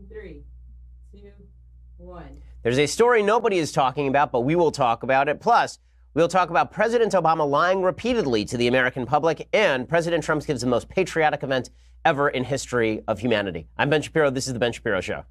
3, 2, 1. There's a story nobody is talking about, but we will talk about it. Plus, we'll talk about President Obama lying repeatedly to the American public, and President Trump gives the most patriotic event ever in history of humanity. I'm Ben Shapiro. This is The Ben Shapiro Show.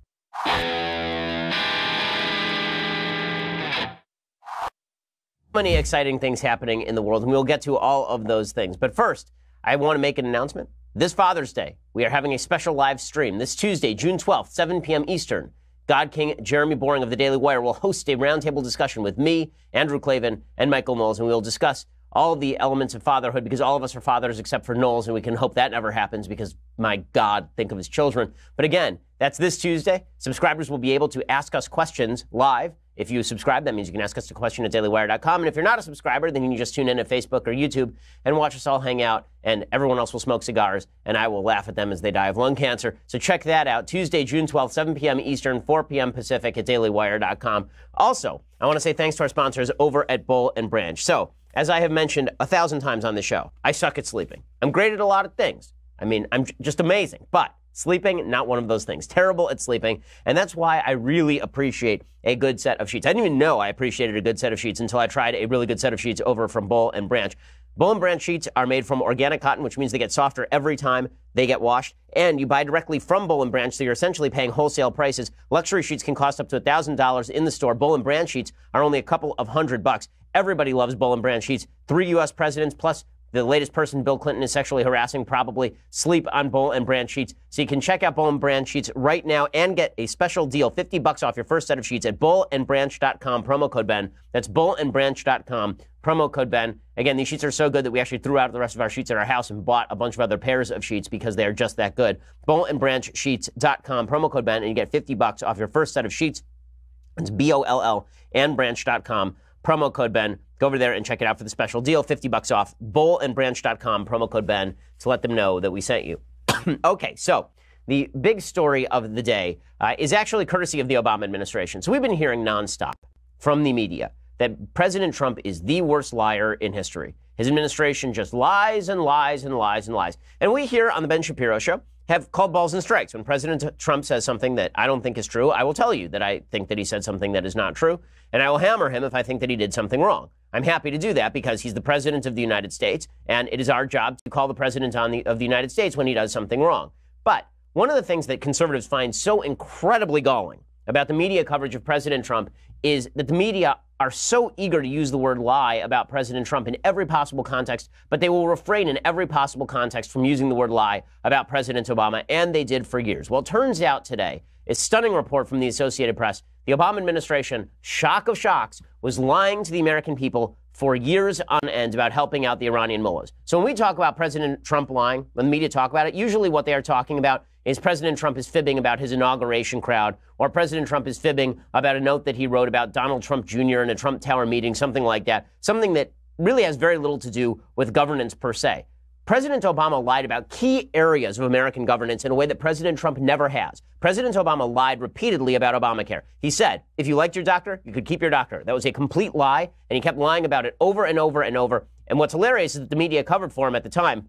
Many exciting things happening in the world, and we'll get to all of those things. But first, I want to make an announcement. This Father's Day, we are having a special live stream this Tuesday, June 12th, 7 p.m. Eastern. God King Jeremy Boring of the Daily Wire will host a roundtable discussion with me, Andrew Klavan, and Michael Knowles, and we will discuss all of the elements of fatherhood, because all of us are fathers except for Knowles, and we can hope that never happens because, my God, think of his children. But again, that's this Tuesday. Subscribers will be able to ask us questions live. If you subscribe, that means you can ask us a question at dailywire.com. And if you're not a subscriber, then you can just tune in at Facebook or YouTube and watch us all hang out, and everyone else will smoke cigars, and I will laugh at them as they die of lung cancer. So check that out. Tuesday, June 12th, 7 p.m. Eastern, 4 p.m. Pacific at dailywire.com. Also, I want to say thanks to our sponsors over at Boll & Branch. So, as I have mentioned 1,000 times on the show, I suck at sleeping. I'm great at a lot of things. I mean, I'm just amazing. But sleeping, not one of those things. Terrible at sleeping. And that's why I really appreciate a good set of sheets. I didn't even know I appreciated a good set of sheets until I tried a really good set of sheets over from Boll & Branch. Boll & Branch sheets are made from organic cotton, which means they get softer every time they get washed. And you buy directly from Boll & Branch, so you're essentially paying wholesale prices. Luxury sheets can cost up to $1,000 in the store. Boll & Branch sheets are only a couple of $100. Everybody loves Boll & Branch sheets. 3 U.S. presidents plus the latest person Bill Clinton is sexually harassing probably sleep on Boll & Branch sheets. So you can check out Boll & Branch sheets right now and get a special deal, $50 off your first set of sheets at bullandbranch.com, promo code Ben. That's bullandbranch.com, promo code Ben. Again, these sheets are so good that we actually threw out the rest of our sheets at our house and bought a bunch of other pairs of sheets because they are just that good. Bullandbranchsheets.com, promo code Ben, and you get $50 off your first set of sheets. It's BOLL and branch.com, promo code Ben. Go over there and check it out for the special deal, $50 off, bullandbranch.com, promo code Ben, to let them know that we sent you. Okay, so the big story of the day is actually courtesy of the Obama administration. So we've been hearing nonstop from the media that President Trump is the worst liar in history. His administration just lies and lies and lies and lies. And we here on the Ben Shapiro Show have called balls and strikes. When President Trump says something that I don't think is true, I will tell you that I think that he said something that is not true, and I will hammer him if I think that he did something wrong. I'm happy to do that because he's the president of the United States, and it is our job to call the president of the United States when he does something wrong. But one of the things that conservatives find so incredibly galling about the media coverage of President Trump is that the media are so eager to use the word lie about President Trump in every possible context, but they will refrain in every possible context from using the word lie about President Obama, and they did for years. Well, it turns out today, a stunning report from the Associated Press, the Obama administration, shock of shocks, was lying to the American people for years on end about helping out the Iranian mullahs. So when we talk about President Trump lying, when the media talk about it, usually what they are talking about is President Trump is fibbing about his inauguration crowd, or President Trump is fibbing about a note that he wrote about Donald Trump Jr. in a Trump Tower meeting, something like that, something that really has very little to do with governance per se. President Obama lied about key areas of American governance in a way that President Trump never has. President Obama lied repeatedly about Obamacare. He said, if you liked your doctor, you could keep your doctor. That was a complete lie, and he kept lying about it over and over and over. And what's hilarious is that the media covered for him at the time.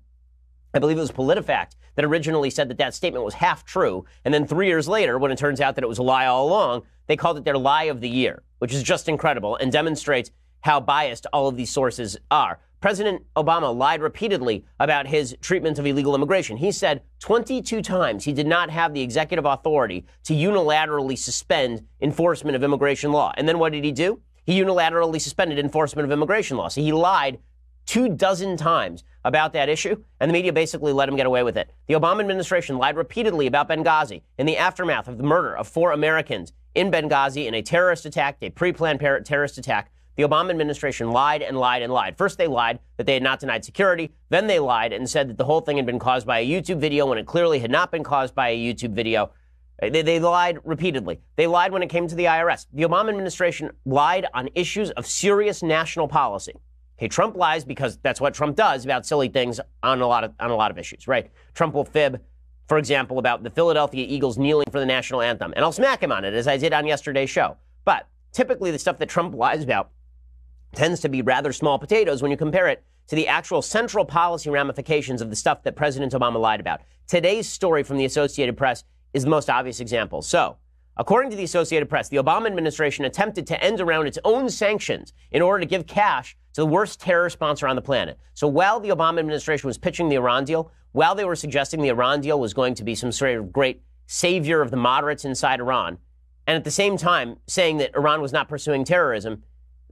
I believe it was PolitiFact that originally said that that statement was half true. And then 3 years later, when it turns out that it was a lie all along, they called it their lie of the year, which is just incredible and demonstrates how biased all of these sources are. President Obama lied repeatedly about his treatment of illegal immigration. He said 22 times he did not have the executive authority to unilaterally suspend enforcement of immigration law. And then what did he do? He unilaterally suspended enforcement of immigration law. So he lied 24 times about that issue, and the media basically let him get away with it. The Obama administration lied repeatedly about Benghazi in the aftermath of the murder of 4 Americans in Benghazi in a terrorist attack, a pre-planned terrorist attack. The Obama administration lied and lied and lied. First, they lied that they had not denied security. Then they lied and said that the whole thing had been caused by a YouTube video when it clearly had not been caused by a YouTube video. They lied repeatedly. They lied when it came to the IRS. The Obama administration lied on issues of serious national policy. Okay, Trump lies because that's what Trump does about silly things on a lot of issues, right? Trump will fib, for example, about the Philadelphia Eagles kneeling for the national anthem, and I'll smack him on it, as I did on yesterday's show. But typically the stuff that Trump lies about tends to be rather small potatoes when you compare it to the actual central policy ramifications of the stuff that President Obama lied about. Today's story from the Associated Press is the most obvious example. So, according to the Associated Press, the Obama administration attempted to end around its own sanctions in order to give cash to the worst terror sponsor on the planet. So while the Obama administration was pitching the Iran deal, while they were suggesting the Iran deal was going to be some sort of great savior of the moderates inside Iran, and at the same time saying that Iran was not pursuing terrorism,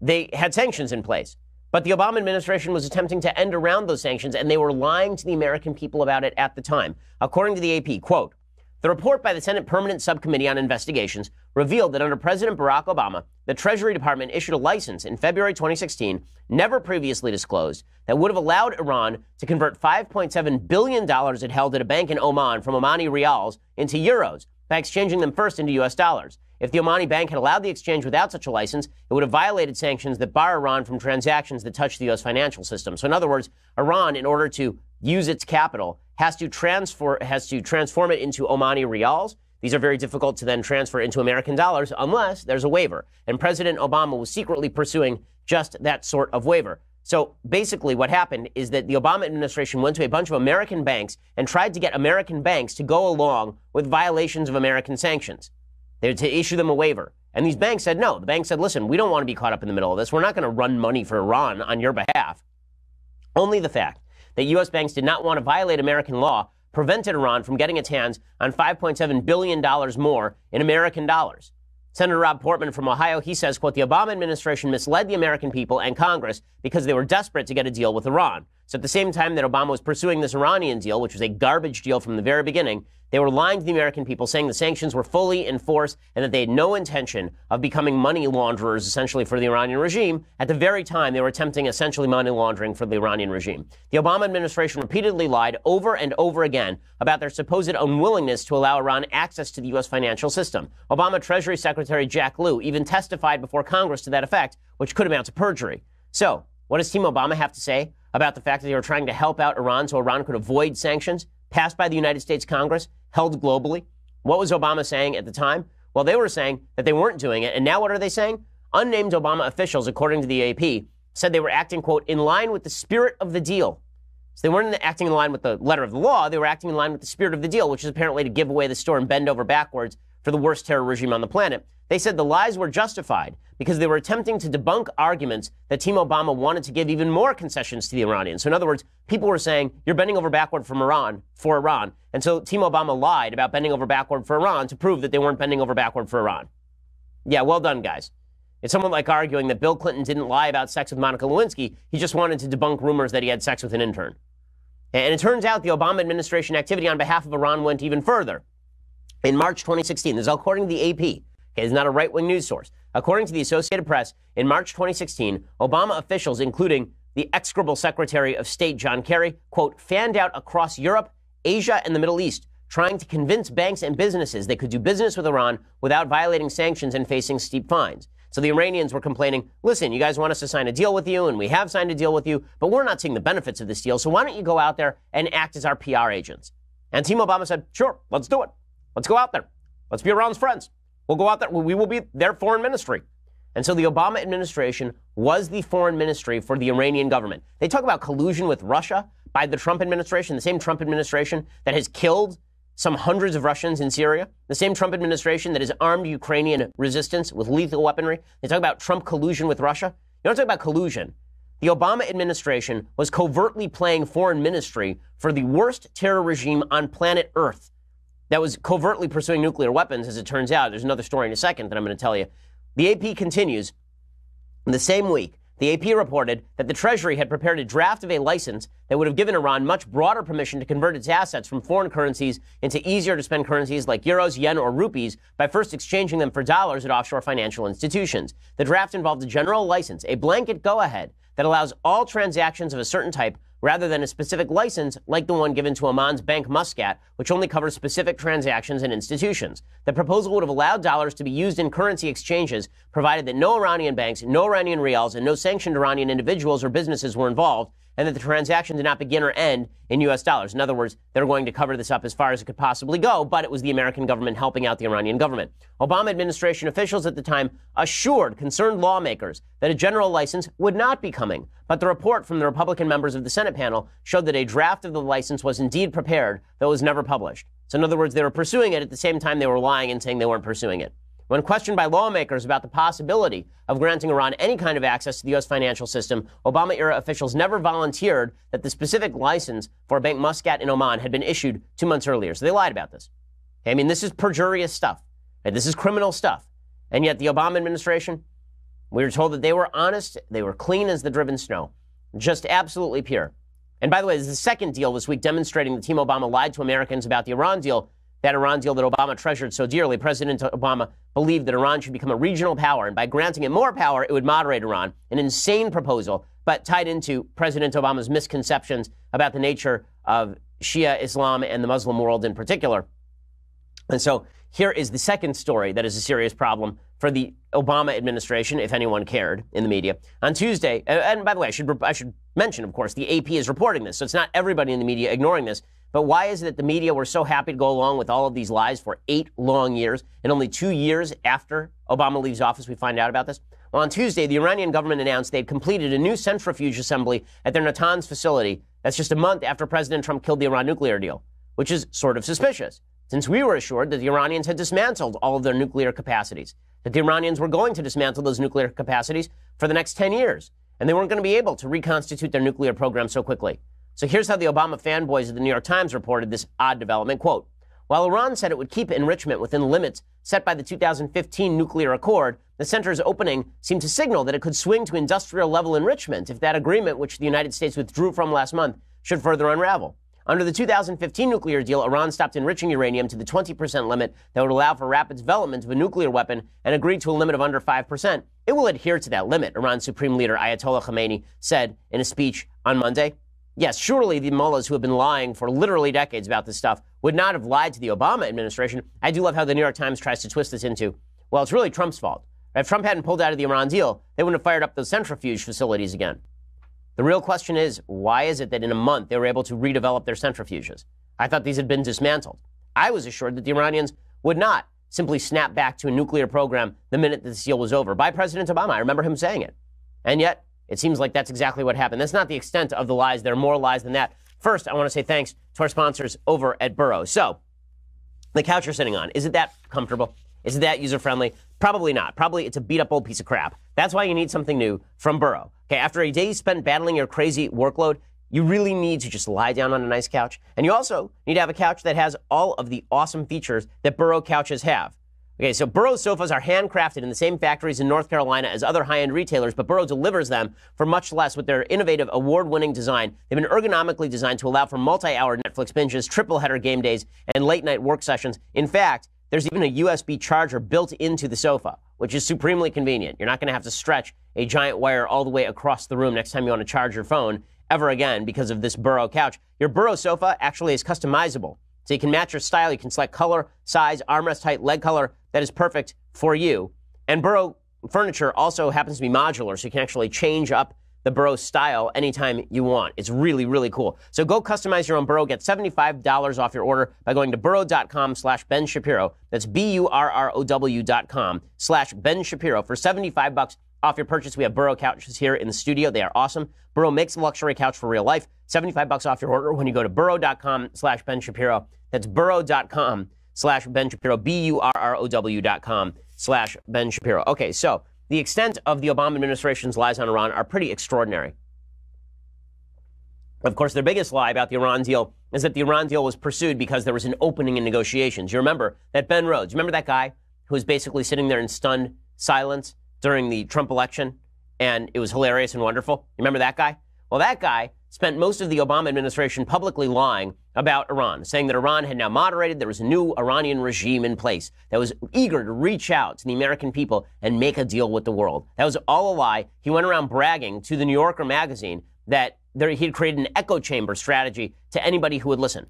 they had sanctions in place. But the Obama administration was attempting to end around those sanctions, and they were lying to the American people about it at the time. According to the AP, quote, the report by the Senate Permanent Subcommittee on Investigations revealed that under President Barack Obama, the Treasury Department issued a license in February 2016, never previously disclosed, that would have allowed Iran to convert $5.7 billion it held at a bank in Oman from Omani rials into euros by exchanging them first into U.S. dollars. If the Omani bank had allowed the exchange without such a license, it would have violated sanctions that bar Iran from transactions that touch the U.S. financial system. So in other words, Iran, in order to use its capital, has to transform it into Omani rials. These are very difficult to then transfer into American dollars unless there's a waiver. And President Obama was secretly pursuing just that sort of waiver. So basically what happened is that the Obama administration went to a bunch of American banks and tried to get American banks to go along with violations of American sanctions. They were to issue them a waiver. And these banks said no. The bank said, listen, we don't want to be caught up in the middle of this. We're not going to run money for Iran on your behalf. Only the fact that U.S. banks did not want to violate American law prevented Iran from getting its hands on $5.7 billion more in American dollars. Senator Rob Portman from Ohio, he says, quote, the Obama administration misled the American people and Congress because they were desperate to get a deal with Iran. So at the same time that Obama was pursuing this Iranian deal, which was a garbage deal from the very beginning, they were lying to the American people, saying the sanctions were fully in force and that they had no intention of becoming money launderers, essentially, for the Iranian regime. At the very time, they were attempting essentially money laundering for the Iranian regime. The Obama administration repeatedly lied over and over again about their supposed unwillingness to allow Iran access to the U.S. financial system. Obama Treasury Secretary Jack Lew even testified before Congress to that effect, which could amount to perjury. So, what does Team Obama have to say about the fact that they were trying to help out Iran so Iran could avoid sanctions passed by the United States Congress, held globally? What was Obama saying at the time? Well, they were saying that they weren't doing it. And now what are they saying? Unnamed Obama officials, according to the AP, said they were acting, quote, in line with the spirit of the deal. So they weren't acting in line with the letter of the law. They were acting in line with the spirit of the deal, which is apparently to give away the store and bend over backwards for the worst terror regime on the planet. They said the lies were justified because they were attempting to debunk arguments that Team Obama wanted to give even more concessions to the Iranians. So in other words, people were saying, you're bending over backward for Iran. And so Team Obama lied about bending over backward for Iran to prove that they weren't bending over backward for Iran. Yeah, well done, guys. It's somewhat like arguing that Bill Clinton didn't lie about sex with Monica Lewinsky. He just wanted to debunk rumors that he had sex with an intern. And it turns out the Obama administration activity on behalf of Iran went even further. In March 2016, this is according to the AP. Okay, it's not a right-wing news source. According to the Associated Press, in March 2016, Obama officials, including the execrable Secretary of State John Kerry, quote, fanned out across Europe, Asia, and the Middle East, trying to convince banks and businesses they could do business with Iran without violating sanctions and facing steep fines. So the Iranians were complaining, listen, you guys want us to sign a deal with you, and we have signed a deal with you, but we're not seeing the benefits of this deal, so why don't you go out there and act as our PR agents? And Team Obama said, sure, let's do it. Let's go out there. Let's be Iran's friends. We'll go out there. We will be their foreign ministry. And so the Obama administration was the foreign ministry for the Iranian government. They talk about collusion with Russia by the Trump administration, the same Trump administration that has killed some hundreds of Russians in Syria, the same Trump administration that has armed Ukrainian resistance with lethal weaponry. They talk about Trump collusion with Russia. You don't talk about collusion. The Obama administration was covertly playing foreign ministry for the worst terror regime on planet Earth that was covertly pursuing nuclear weapons, as it turns out. There's another story in a second that I'm going to tell you. The AP continues. In the same week, the AP reported that the Treasury had prepared a draft of a license that would have given Iran much broader permission to convert its assets from foreign currencies into easier to spend currencies like euros, yen, or rupees by first exchanging them for dollars at offshore financial institutions. The draft involved a general license, a blanket go-ahead that allows all transactions of a certain type rather than a specific license like the one given to Oman's Bank Muscat, which only covers specific transactions and institutions. The proposal would have allowed dollars to be used in currency exchanges, provided that no Iranian banks, no Iranian rials, and no sanctioned Iranian individuals or businesses were involved, and that the transaction did not begin or end in U.S. dollars. In other words, they were going to cover this up as far as it could possibly go, but it was the American government helping out the Iranian government. Obama administration officials at the time assured concerned lawmakers that a general license would not be coming, but the report from the Republican members of the Senate panel showed that a draft of the license was indeed prepared, though it was never published. So in other words, they were pursuing it at the same time they were lying and saying they weren't pursuing it. When questioned by lawmakers about the possibility of granting Iran any kind of access to the U.S. financial system, Obama-era officials never volunteered that the specific license for Bank Muscat in Oman had been issued 2 months earlier. So they lied about this. I mean, this is perjurious stuff. This is criminal stuff. And yet the Obama administration, we were told that they were honest, they were clean as the driven snow. Just absolutely pure. And by the way, this is the second deal this week demonstrating that Team Obama lied to Americans about the Iran deal. That Iran deal that Obama treasured so dearly. President Obama believed that Iran should become a regional power, and by granting it more power, it would moderate Iran. An insane proposal, but tied into President Obama's misconceptions about the nature of Shia Islam and the Muslim world in particular. And so here is the second story that is a serious problem for the Obama administration, if anyone cared in the media. On Tuesday, and by the way, I should mention, of course, the AP is reporting this, so it's not everybody in the media ignoring this. But why is it that the media were so happy to go along with all of these lies for 8 long years, and only 2 years after Obama leaves office we find out about this? Well, on Tuesday, the Iranian government announced they'd completed a new centrifuge assembly at their Natanz facility. That's just a month after President Trump killed the Iran nuclear deal, which is sort of suspicious, since we were assured that the Iranians had dismantled all of their nuclear capacities, that the Iranians were going to dismantle those nuclear capacities for the next 10 years, and they weren't going to be able to reconstitute their nuclear program so quickly. So here's how the Obama fanboys of the New York Times reported this odd development. Quote, while Iran said it would keep enrichment within the limits set by the 2015 nuclear accord, the center's opening seemed to signal that it could swing to industrial level enrichment if that agreement, which the United States withdrew from last month, should further unravel. Under the 2015 nuclear deal, Iran stopped enriching uranium to the 20% limit that would allow for rapid development of a nuclear weapon and agreed to a limit of under 5%. It will adhere to that limit, Iran's Supreme Leader Ayatollah Khamenei said in a speech on Monday. Yes, surely the mullahs who have been lying for literally decades about this stuff would not have lied to the Obama administration. I do love how the New York Times tries to twist this into, well, it's really Trump's fault. If Trump hadn't pulled out of the Iran deal, they wouldn't have fired up those centrifuge facilities again. The real question is, why is it that in a month they were able to redevelop their centrifuges? I thought these had been dismantled. I was assured that the Iranians would not simply snap back to a nuclear program the minute the deal was over by President Obama. I remember him saying it. And yet, it seems like that's exactly what happened. That's not the extent of the lies. There are more lies than that. First, I want to say thanks to our sponsors over at Burrow. So, the couch you're sitting on, is it that comfortable? Is it that user-friendly? Probably not. Probably it's a beat-up old piece of crap. That's why you need something new from Burrow. Okay, after a day spent battling your crazy workload, you really need to just lie down on a nice couch. And you also need to have a couch that has all of the awesome features that Burrow couches have. Okay, so Burrow sofas are handcrafted in the same factories in North Carolina as other high-end retailers, but Burrow delivers them for much less with their innovative, award-winning design. They've been ergonomically designed to allow for multi-hour Netflix binges, triple-header game days, and late-night work sessions. In fact, there's even a USB charger built into the sofa, which is supremely convenient. You're not going to have to stretch a giant wire all the way across the room next time you want to charge your phone ever again because of this Burrow couch. Your Burrow sofa actually is customizable. So you can match your style. You can select color, size, armrest height, leg color that is perfect for you. And Burrow furniture also happens to be modular, so you can actually change up the Burrow style anytime you want. It's really, really cool. So go customize your own Burrow. Get $75 off your order by going to burrow.com/Ben Shapiro. That's BURROW.com/Ben Shapiro for $75 off your purchase. We have Burrow couches here in the studio. They are awesome. Burrow makes a luxury couch for real life. $75 off your order when you go to burrow.com/Ben Shapiro. That's burrow.com/Ben Shapiro, BURROW.com/Ben Shapiro. Okay, so the extent of the Obama administration's lies on Iran are pretty extraordinary. Of course, their biggest lie about the Iran deal is that the Iran deal was pursued because there was an opening in negotiations. You remember that Ben Rhodes, remember that guy who was basically sitting there in stunned silence during the Trump election, and it was hilarious and wonderful? You remember that guy? Well, that guy spent most of the Obama administration publicly lying about Iran, saying that Iran had now moderated, there was a new Iranian regime in place that was eager to reach out to the American people and make a deal with the world. That was all a lie. He went around bragging to the New Yorker magazine that he had created an echo chamber strategy to anybody who would listen,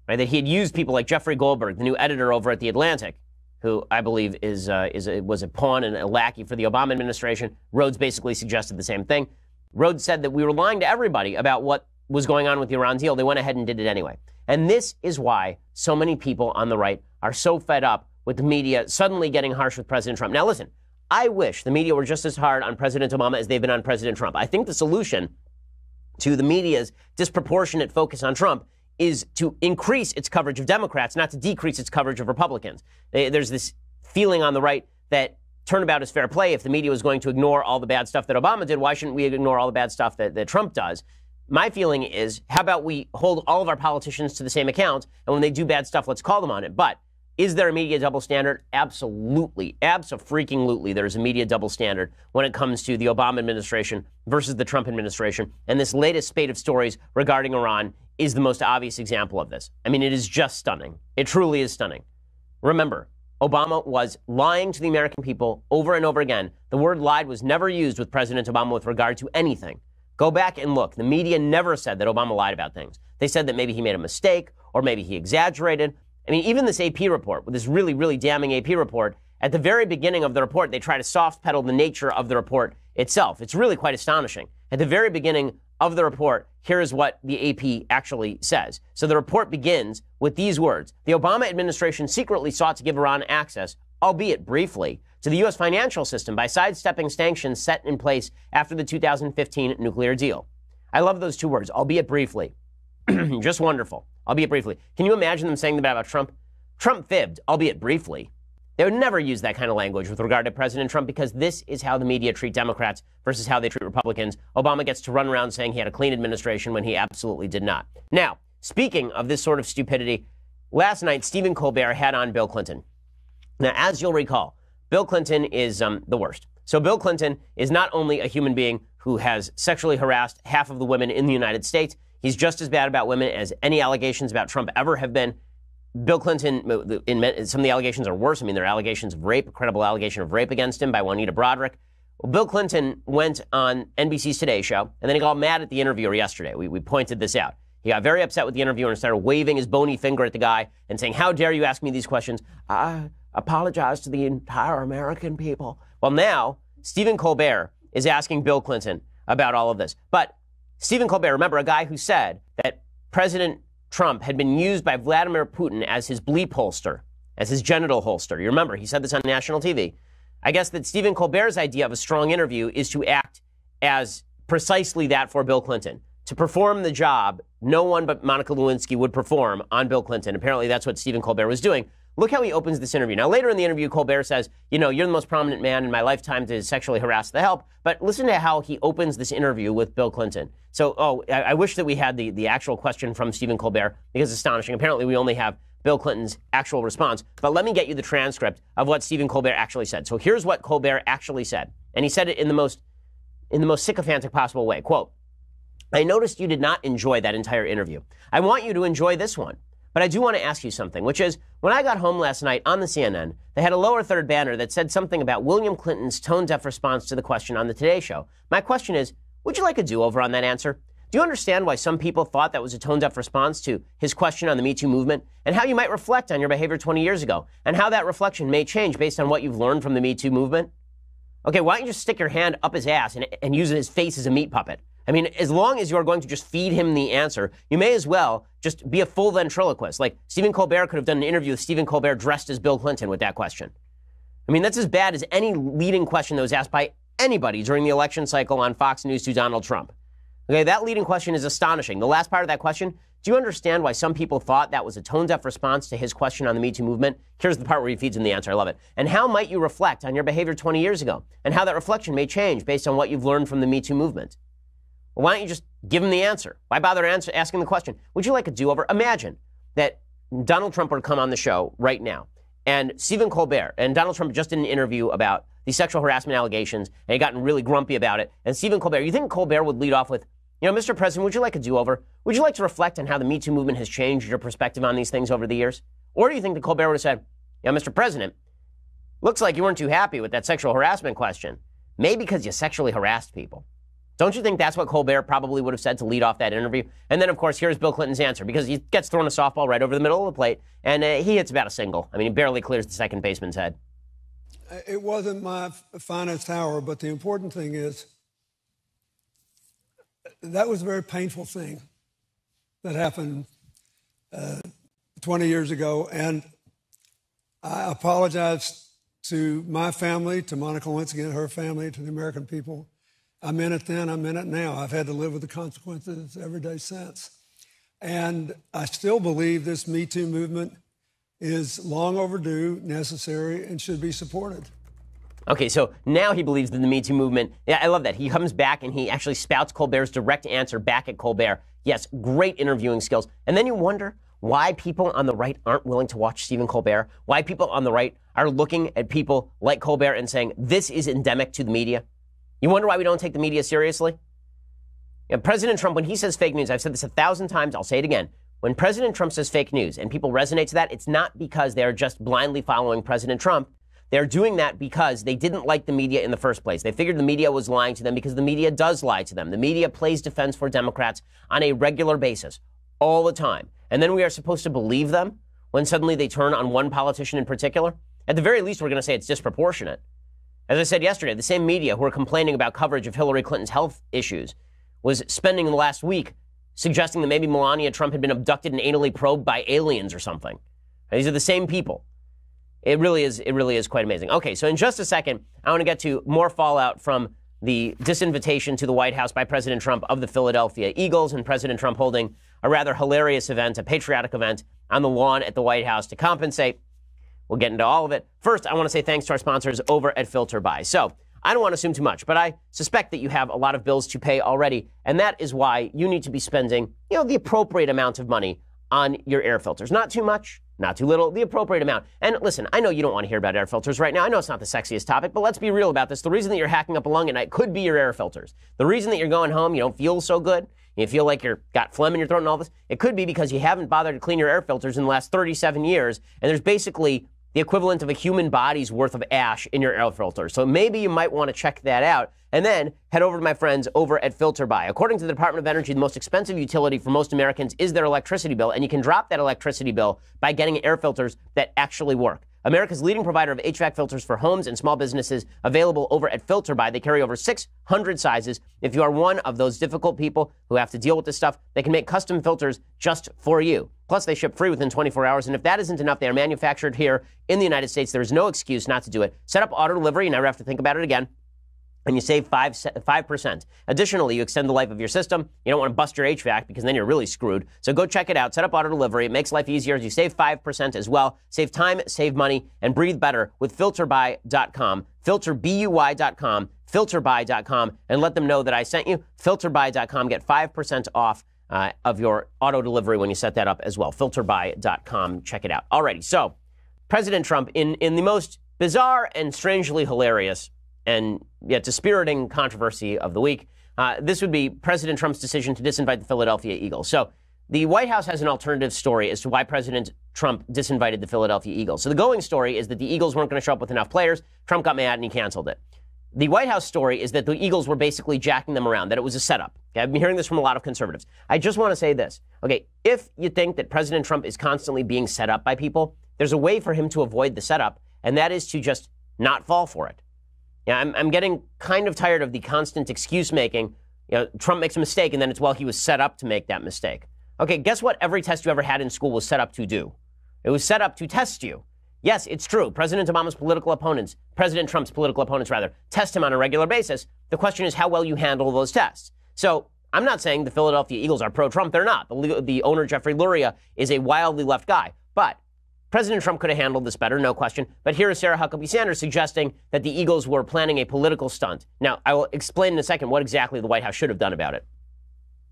right? That he had used people like Jeffrey Goldberg, the new editor over at The Atlantic, who I believe was a pawn and a lackey for the Obama administration. Rhodes basically suggested the same thing. Rhodes said that we were lying to everybody about what was going on with the Iran deal. They went ahead and did it anyway. And this is why so many people on the right are so fed up with the media suddenly getting harsh with President Trump. Now, listen, I wish the media were just as hard on President Obama as they've been on President Trump. I think the solution to the media's disproportionate focus on Trump is to increase its coverage of Democrats, not to decrease its coverage of Republicans. There's this feeling on the right that turnabout is fair play. If the media was going to ignore all the bad stuff that Obama did, why shouldn't we ignore all the bad stuff that Trump does? My feeling is, how about we hold all of our politicians to the same account, and when they do bad stuff, let's call them on it. But is there a media double standard? Absolutely. Abso-freaking-lutely, there's a media double standard when it comes to the Obama administration versus the Trump administration. And this latest spate of stories regarding Iran is the most obvious example of this. I mean, it is just stunning. It truly is stunning. Remember, Obama was lying to the American people over and over again. The word lied was never used with President Obama with regard to anything. Go back and look. The media never said that Obama lied about things. They said that maybe he made a mistake or maybe he exaggerated. I mean, even this AP report, this really, really damning AP report, at the very beginning of the report, they try to soft pedal the nature of the report itself. It's really quite astonishing. At the very beginning of the report, here is what the AP actually says. So the report begins with these words. The Obama administration secretly sought to give Iran access, albeit briefly, to the U.S. financial system by sidestepping sanctions set in place after the 2015 nuclear deal. I love those two words, albeit briefly. Just wonderful. Albeit briefly. Can you imagine them saying that about Trump? Trump fibbed, albeit briefly. They would never use that kind of language with regard to President Trump because this is how the media treat Democrats versus how they treat Republicans. Obama gets to run around saying he had a clean administration when he absolutely did not. Now, speaking of this sort of stupidity, last night Stephen Colbert had on Bill Clinton. Now, as you'll recall, Bill Clinton is the worst. So Bill Clinton is not only a human being who has sexually harassed half of the women in the United States, he's just as bad about women as any allegations about Trump ever have been. Bill Clinton, some of the allegations are worse. I mean, there are allegations of rape, a credible allegation of rape against him by Juanita Broderick. Well, Bill Clinton went on NBC's Today Show, and then he got mad at the interviewer yesterday. We pointed this out. He got very upset with the interviewer and started waving his bony finger at the guy and saying, "How dare you ask me these questions? I apologize to the entire American people." Well, now, Stephen Colbert is asking Bill Clinton about all of this. But Stephen Colbert, remember, a guy who said that President Trump had been used by Vladimir Putin as his bleep holster, as his genital holster. You remember, he said this on national TV. I guess that Stephen Colbert's idea of a strong interview is to act as precisely that for Bill Clinton. To perform the job no one but Monica Lewinsky would perform on Bill Clinton. Apparently that's what Stephen Colbert was doing. Look how he opens this interview. Now, later in the interview, Colbert says, you know, you're the most prominent man in my lifetime to sexually harass the help. But listen to how he opens this interview with Bill Clinton. So, I wish that we had the actual question from Stephen Colbert, because it's astonishing. Apparently, we only have Bill Clinton's actual response. But let me get you the transcript of what Stephen Colbert actually said. So here's what Colbert actually said. And he said it in the most sycophantic possible way. Quote, "I noticed you did not enjoy that entire interview. I want you to enjoy this one. But I do want to ask you something, which is, when I got home last night on the CNN, they had a lower third banner that said something about William Clinton's tone-deaf response to the question on the Today Show. My question is, would you like a do-over on that answer? Do you understand why some people thought that was a tone-deaf response to his question on the Me Too movement, and how you might reflect on your behavior 20 years ago, and how that reflection may change based on what you've learned from the Me Too movement? Okay, why don't you just stick your hand up his ass and use his face as a meat puppet? I mean, as long as you're going to just feed him the answer, you may as well just be a full ventriloquist. Like, Stephen Colbert could have done an interview with Stephen Colbert dressed as Bill Clinton with that question. I mean, that's as bad as any leading question that was asked by anybody during the election cycle on Fox News to Donald Trump. Okay, that leading question is astonishing. The last part of that question, do you understand why some people thought that was a tone-deaf response to his question on the Me Too movement? Here's the part where he feeds him the answer. I love it. And how might you reflect on your behavior 20 years ago, and how that reflection may change based on what you've learned from the Me Too movement? Well, why don't you just give him the answer? Why bother asking the question? Would you like a do-over? Imagine that Donald Trump would come on the show right now, and Stephen Colbert, and Donald Trump just did an interview about the sexual harassment allegations, and he gotten really grumpy about it. And Stephen Colbert, you think Colbert would lead off with, you know, Mr. President, would you like a do-over? Would you like to reflect on how the Me Too movement has changed your perspective on these things over the years? Or do you think that Colbert would have said, yeah, Mr. President, looks like you weren't too happy with that sexual harassment question. Maybe because you sexually harassed people. Don't you think that's what Colbert probably would have said to lead off that interview? And then, of course, here's Bill Clinton's answer, because he gets thrown a softball right over the middle of the plate, and he hits about a single. I mean, he barely clears the second baseman's head. It wasn't my finest hour, but the important thing is that was a very painful thing that happened 20 years ago. And I apologize to my family, to Monica once again, her family, to the American people. I meant it then, I meant it now. I've had to live with the consequences every day since. And I still believe this Me Too movement is long overdue, necessary, and should be supported. Okay, so now he believes in the Me Too movement. Yeah, I love that. He comes back and he actually spouts Colbert's direct answer back at Colbert. Yes, great interviewing skills. And then you wonder why people on the right aren't willing to watch Stephen Colbert, why people on the right are looking at people like Colbert and saying, this is endemic to the media. You wonder why we don't take the media seriously? President Trump, when he says fake news, I've said this 1,000 times, I'll say it again. When President Trump says fake news and people resonate to that, it's not because they're just blindly following President Trump. They're doing that because they didn't like the media in the first place. They figured the media was lying to them because the media does lie to them. The media plays defense for Democrats on a regular basis, all the time. And then we are supposed to believe them when suddenly they turn on one politician in particular? At the very least, we're going to say it's disproportionate. As I said yesterday, the same media who are complaining about coverage of Hillary Clinton's health issues was spending the last week suggesting that maybe Melania Trump had been abducted and anally probed by aliens or something. These are the same people. It really is quite amazing. Okay, so in just a second, I want to get to more fallout from the disinvitation to the White House by President Trump of the Philadelphia Eagles, and President Trump holding a rather hilarious event, a patriotic event on the lawn at the White House to compensate. We'll get into all of it. First, I want to say thanks to our sponsors over at Filter Buy. So I don't want to assume too much, but I suspect that you have a lot of bills to pay already, and that is why you need to be spending, the appropriate amount of money on your air filters. Not too much, not too little, the appropriate amount. And listen, I know you don't want to hear about air filters right now. I know it's not the sexiest topic, but let's be real about this. The reason that you're hacking up a lung at night could be your air filters. The reason that you're going home, you don't feel so good, you feel like you've got phlegm in your throat and all this, it could be because you haven't bothered to clean your air filters in the last 37 years, and there's basically the equivalent of a human body's worth of ash in your air filter. So maybe you might want to check that out. And then head over to my friends over at Filter Buy. According to the Department of Energy, the most expensive utility for most Americans is their electricity bill, and you can drop that electricity bill by getting air filters that actually work. America's leading provider of HVAC filters for homes and small businesses, available over at Filter Buy. They carry over 600 sizes. If you are one of those difficult people who have to deal with this stuff, they can make custom filters just for you. Plus, they ship free within 24 hours. And if that isn't enough, they are manufactured here in the United States. There is no excuse not to do it. Set up auto delivery. You never have to think about it again. And you save 5%. Additionally, you extend the life of your system. You don't want to bust your HVAC because then you're really screwed. So go check it out. Set up auto delivery. It makes life easier. You save 5% as well. Save time, save money, and breathe better with filterbuy.com. Filterbuy.com. Filterbuy.com. And let them know that I sent you. Filterbuy.com. Get 5% off of your auto delivery when you set that up as well. Filterbuy.com. Check it out. Alrighty. So President Trump, in the most bizarre and strangely hilarious and yet dispiriting controversy of the week, this would be President Trump's decision to disinvite the Philadelphia Eagles. So the White House has an alternative story as to why President Trump disinvited the Philadelphia Eagles. So the going story is that the Eagles weren't going to show up with enough players. Trump got mad and he canceled it. The White House story is that the Eagles were basically jacking them around, that it was a setup. Okay, I've been hearing this from a lot of conservatives. I just want to say this. Okay, if you think that President Trump is constantly being set up by people, there's a way for him to avoid the setup, and that is to just not fall for it. Yeah, I'm getting kind of tired of the constant excuse making. Trump makes a mistake and then it's, well, he was set up to make that mistake. Okay, guess what every test you ever had in school was set up to do? It was set up to test you. Yes, it's true. President Trump's political opponents, test him on a regular basis. The question is how well you handle those tests. So I'm not saying the Philadelphia Eagles are pro-Trump. They're not. The owner, Jeffrey Luria, is a wildly left guy. But President Trump could have handled this better, no question. But here is Sarah Huckabee Sanders suggesting that the Eagles were planning a political stunt. Now, I will explain in a second what exactly the White House should have done about it.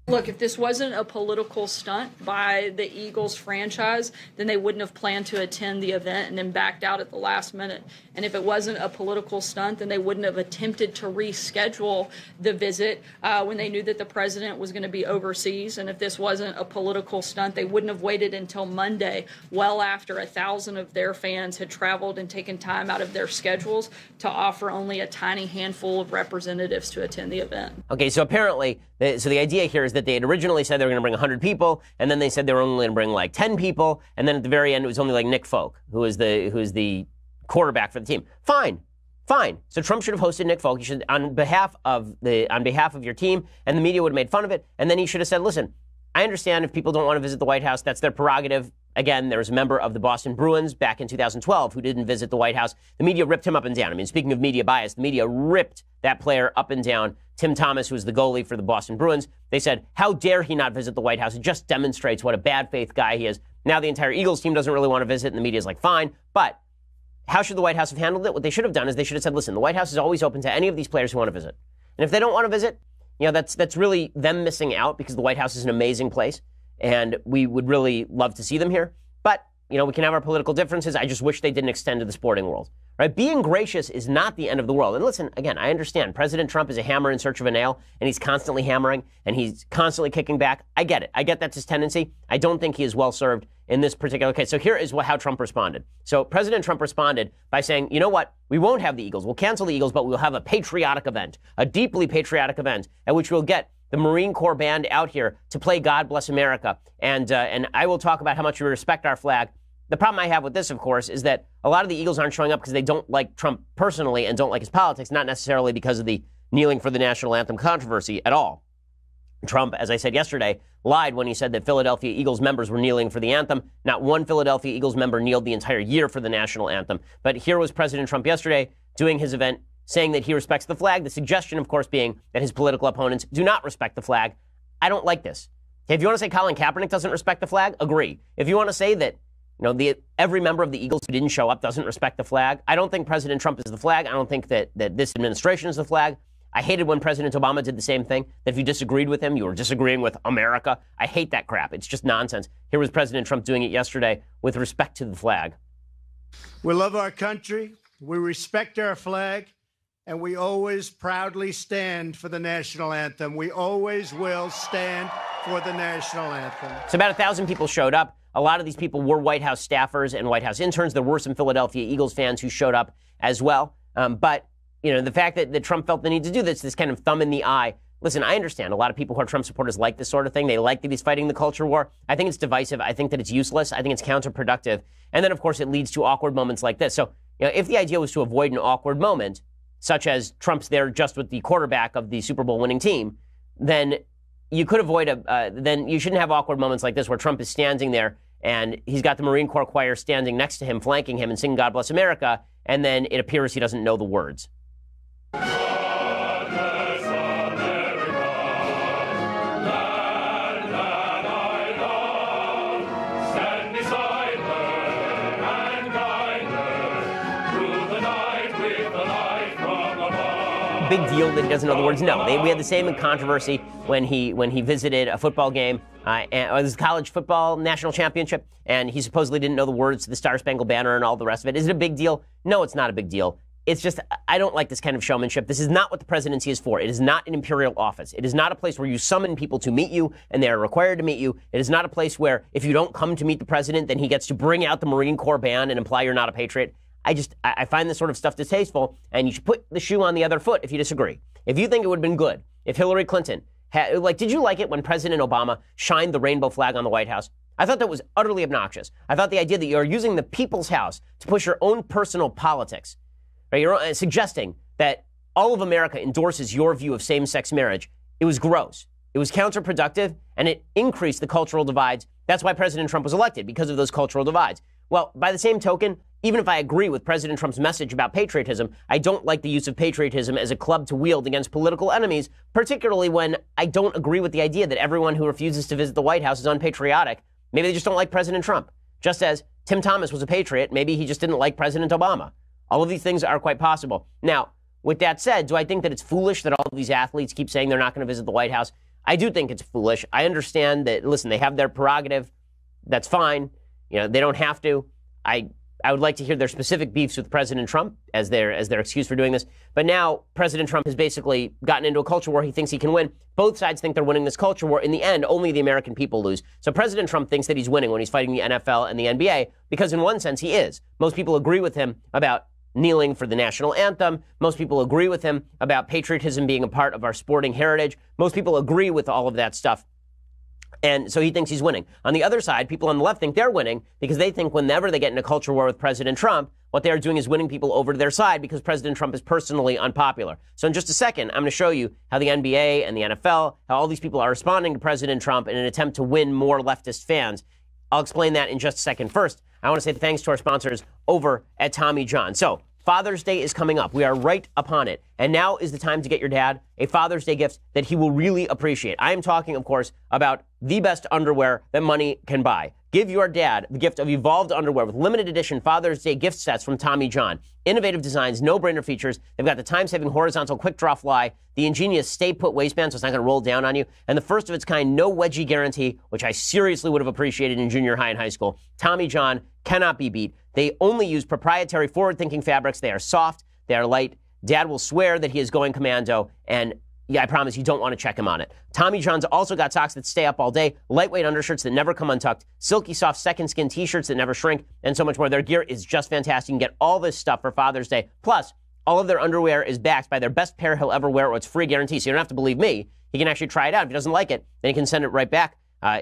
Look, if this wasn't a political stunt by the Eagles franchise, then they wouldn't have planned to attend the event and then backed out at the last minute. And if it wasn't a political stunt, then they wouldn't have attempted to reschedule the visit when they knew that the president was going to be overseas. And if this wasn't a political stunt, they wouldn't have waited until Monday, well after 1,000 of their fans had traveled and taken time out of their schedules to offer only a tiny handful of representatives to attend the event. Okay, so apparently, so the idea here is that they had originally said they were going to bring 100 people, and then they said they were only going to bring like 10 people, and then at the very end it was only like Nick Folk, who is the quarterback for the team. Fine. Fine. So Trump should have hosted Nick Folk. He should, on behalf of your team, and the media would have made fun of it. And then he should have said, listen, I understand if people don't want to visit the White House, that's their prerogative. Again, there was a member of the Boston Bruins back in 2012 who didn't visit the White House. The media ripped him up and down. I mean, speaking of media bias, the media ripped that player up and down. Tim Thomas, who was the goalie for the Boston Bruins, they said, how dare he not visit the White House? It just demonstrates what a bad faith guy he is. Now the entire Eagles team doesn't really want to visit, and the media's like, fine. But how should the White House have handled it? What they should have done is they should have said, listen, the White House is always open to any of these players who want to visit. And if they don't want to visit, that's really them missing out, because the White House is an amazing place, and we would really love to see them here. But, we can have our political differences. I just wish they didn't extend to the sporting world. Right? Being gracious is not the end of the world. And listen, again, I understand President Trump is a hammer in search of a nail, and he's constantly hammering, and he's constantly kicking back. I get it. I get that's his tendency. I don't think he is well served in this particular case. So here is how Trump responded. So President Trump responded by saying, you know what? We won't have the Eagles. We'll cancel the Eagles, but we'll have a patriotic event, a deeply patriotic event, at which we'll get the Marine Corps band out here to play God Bless America. And I will talk about how much we respect our flag. The problem I have with this, of course, is that a lot of the Eagles aren't showing up because they don't like Trump personally and don't like his politics, not necessarily because of the kneeling for the national anthem controversy at all. Trump, as I said yesterday, lied when he said that Philadelphia Eagles members were kneeling for the anthem. Not one Philadelphia Eagles member kneeled the entire year for the national anthem. But here was President Trump yesterday doing his event, saying that he respects the flag. The suggestion, of course, being that his political opponents do not respect the flag. I don't like this. If you want to say Colin Kaepernick doesn't respect the flag, agree. If you want to say that every member of the Eagles who didn't show up doesn't respect the flag, I don't think President Trump is the flag. I don't think that this administration is the flag. I hated when President Obama did the same thing, that if you disagreed with him, you were disagreeing with America. I hate that crap. It's just nonsense. Here was President Trump doing it yesterday with respect to the flag. We love our country. We respect our flag. And we always proudly stand for the national anthem. We always will stand for the national anthem. So about 1,000 people showed up. A lot of these people were White House staffers and White House interns. There were some Philadelphia Eagles fans who showed up as well. But the fact that Trump felt the need to do this kind of thumb in the eye. Listen, I understand a lot of people who are Trump supporters like this sort of thing. They like that he's fighting the culture war. I think it's divisive. I think that it's useless. I think it's counterproductive. And then, of course, it leads to awkward moments like this. So, if the idea was to avoid an awkward moment, such as Trump's there just with the quarterback of the Super Bowl winning team, then you could avoid then you shouldn't have awkward moments like this where Trump is standing there and he's got the Marine Corps choir standing next to him, flanking him and singing God Bless America, and then it appears he doesn't know the words. Big deal that he doesn't know the words? No. We had the same controversy when he visited a football game, it was college football national championship, and he supposedly didn't know the words to the Star Spangled Banner and all the rest of it. Is it a big deal? No, it's not a big deal. It's just, I don't like this kind of showmanship. This is not what the presidency is for. It is not an imperial office. It is not a place where you summon people to meet you and they are required to meet you. It is not a place where if you don't come to meet the president, then he gets to bring out the Marine Corps band and imply you're not a patriot. I find this sort of stuff distasteful, and you should put the shoe on the other foot if you disagree. If you think it would have been good if Hillary Clinton did you like it when President Obama shined the rainbow flag on the White House? I thought that was utterly obnoxious. I thought the idea that you're using the people's house to push your own personal politics, right? You're suggesting that all of America endorses your view of same-sex marriage. It was gross. It was counterproductive, and it increased the cultural divides. That's why President Trump was elected, because of those cultural divides. Well, by the same token, even if I agree with President Trump's message about patriotism, I don't like the use of patriotism as a club to wield against political enemies, particularly when I don't agree with the idea that everyone who refuses to visit the White House is unpatriotic. Maybe they just don't like President Trump. Just as Tim Thomas was a patriot, maybe he just didn't like President Obama. All of these things are quite possible. Now, with that said, do I think that it's foolish that all of these athletes keep saying they're not going to visit the White House? I do think it's foolish. I understand that, listen, they have their prerogative. That's fine. They don't have to. I would like to hear their specific beefs with President Trump as their excuse for doing this. But now President Trump has basically gotten into a culture war he thinks he can win. Both sides think they're winning this culture war. In the end, only the American people lose. So President Trump thinks that he's winning when he's fighting the NFL and the NBA, because in one sense he is. Most people agree with him about kneeling for the national anthem. Most people agree with him about patriotism being a part of our sporting heritage. Most people agree with all of that stuff. And so he thinks he's winning. On the other side, people on the left think they're winning because they think whenever they get in a culture war with President Trump, what they are doing is winning people over to their side because President Trump is personally unpopular. So in just a second, I'm going to show you how the NBA and the NFL, how all these people are responding to President Trump in an attempt to win more leftist fans. I'll explain that in just a second. First, I want to say thanks to our sponsors over at Tommy John. So Father's Day is coming up. We are right upon it. And now is the time to get your dad a Father's Day gift that he will really appreciate. I am talking, of course, about the best underwear that money can buy. Give your dad the gift of evolved underwear with limited edition Father's Day gift sets from Tommy John. Innovative designs, no-brainer features. They've got the time-saving horizontal quick-draw fly, the ingenious stay-put waistband so it's not going to roll down on you, and the first-of-its-kind no wedgie guarantee, which I seriously would have appreciated in junior high and high school. Tommy John cannot be beat. They only use proprietary forward-thinking fabrics. They are soft. They are light. Dad will swear that he is going commando, and yeah, I promise you don't want to check him on it. Tommy John's also got socks that stay up all day, lightweight undershirts that never come untucked, silky soft second skin t-shirts that never shrink, and so much more. Their gear is just fantastic. You can get all this stuff for Father's Day. Plus, all of their underwear is backed by their best pair he'll ever wear or it's free guarantee. So you don't have to believe me. He can actually try it out. If he doesn't like it, then he can send it right back.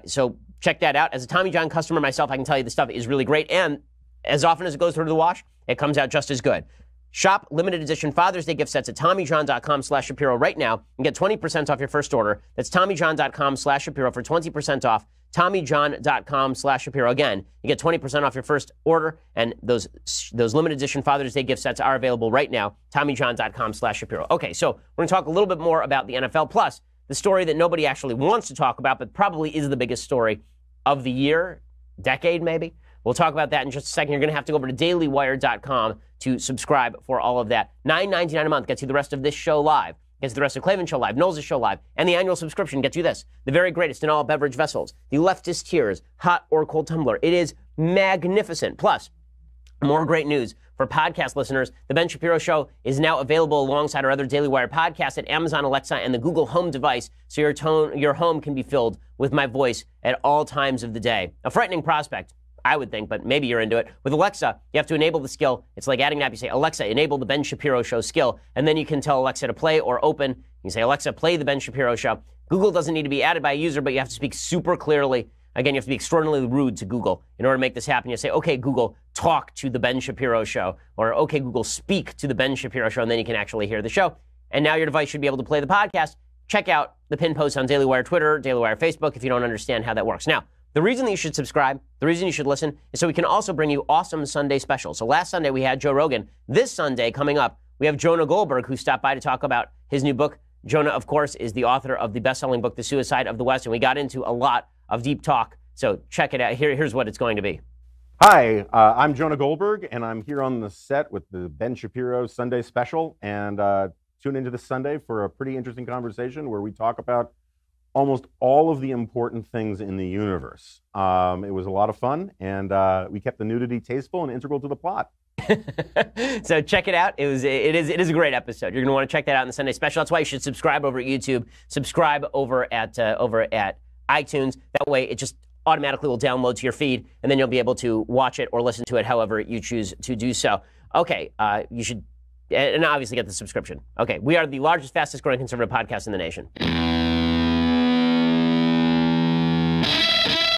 So check that out. As a Tommy John customer myself, I can tell you this stuff is really great. And as often as it goes through the wash, it comes out just as good. Shop limited edition Father's Day gift sets at TommyJohn.com/Shapiro right now and get 20% off your first order. That's TommyJohn.com/Shapiro for 20% off. TommyJohn.com/Shapiro. Again, you get 20% off your first order, and those limited edition Father's Day gift sets are available right now. TommyJohn.com/Shapiro. Okay, so we're going to talk a little bit more about the NFL, plus the story that nobody actually wants to talk about, but probably is the biggest story of the year, decade maybe. We'll talk about that in just a second. You're going to have to go over to dailywire.com to subscribe for all of that. $9.99 a month gets you the rest of this show live, gets you the rest of Clavin Show live, Knowles' show live, and the annual subscription gets you this, the very greatest in all beverage vessels, the leftist tears, hot or cold tumbler. It is magnificent. Plus, more great news for podcast listeners. The Ben Shapiro Show is now available alongside our other Daily Wire podcasts at Amazon Alexa and the Google Home device, so your home can be filled with my voice at all times of the day. A frightening prospect, I would think, but maybe you're into it. With Alexa, you have to enable the skill. It's like adding an app. You say, Alexa, enable the Ben Shapiro Show skill, and then you can tell Alexa to play or open. You say, Alexa, play the Ben Shapiro Show. Google doesn't need to be added by a user, but you have to speak super clearly. Again, you have to be extraordinarily rude to Google in order to make this happen. You say, okay, Google, talk to the Ben Shapiro Show, or okay, Google, speak to the Ben Shapiro Show, and then you can actually hear the show. And now your device should be able to play the podcast. Check out the pinned post on Daily Wire Twitter, Daily Wire Facebook, if you don't understand how that works. Now, the reason that you should subscribe, the reason you should listen, is so we can also bring you awesome Sunday specials. So last Sunday we had Joe Rogan. This Sunday, coming up, we have Jonah Goldberg, who stopped by to talk about his new book. Jonah, of course, is the author of the best-selling book, The Suicide of the West, and we got into a lot of deep talk. So check it out. Here's what it's going to be. Hi, I'm Jonah Goldberg, and I'm here on the set with the Ben Shapiro Sunday special. And tune into this Sunday for a pretty interesting conversation where we talk about almost all of the important things in the universe. It was a lot of fun, and we kept the nudity tasteful and integral to the plot. So check it out. It is a great episode. You're going to want to check that out in the Sunday special. That's why you should subscribe over at YouTube, subscribe over at iTunes. That way it just automatically will download to your feed, and then you'll be able to watch it or listen to it however you choose to do so. Okay, you should, and obviously get the subscription. Okay, we are the largest, fastest growing conservative podcast in the nation.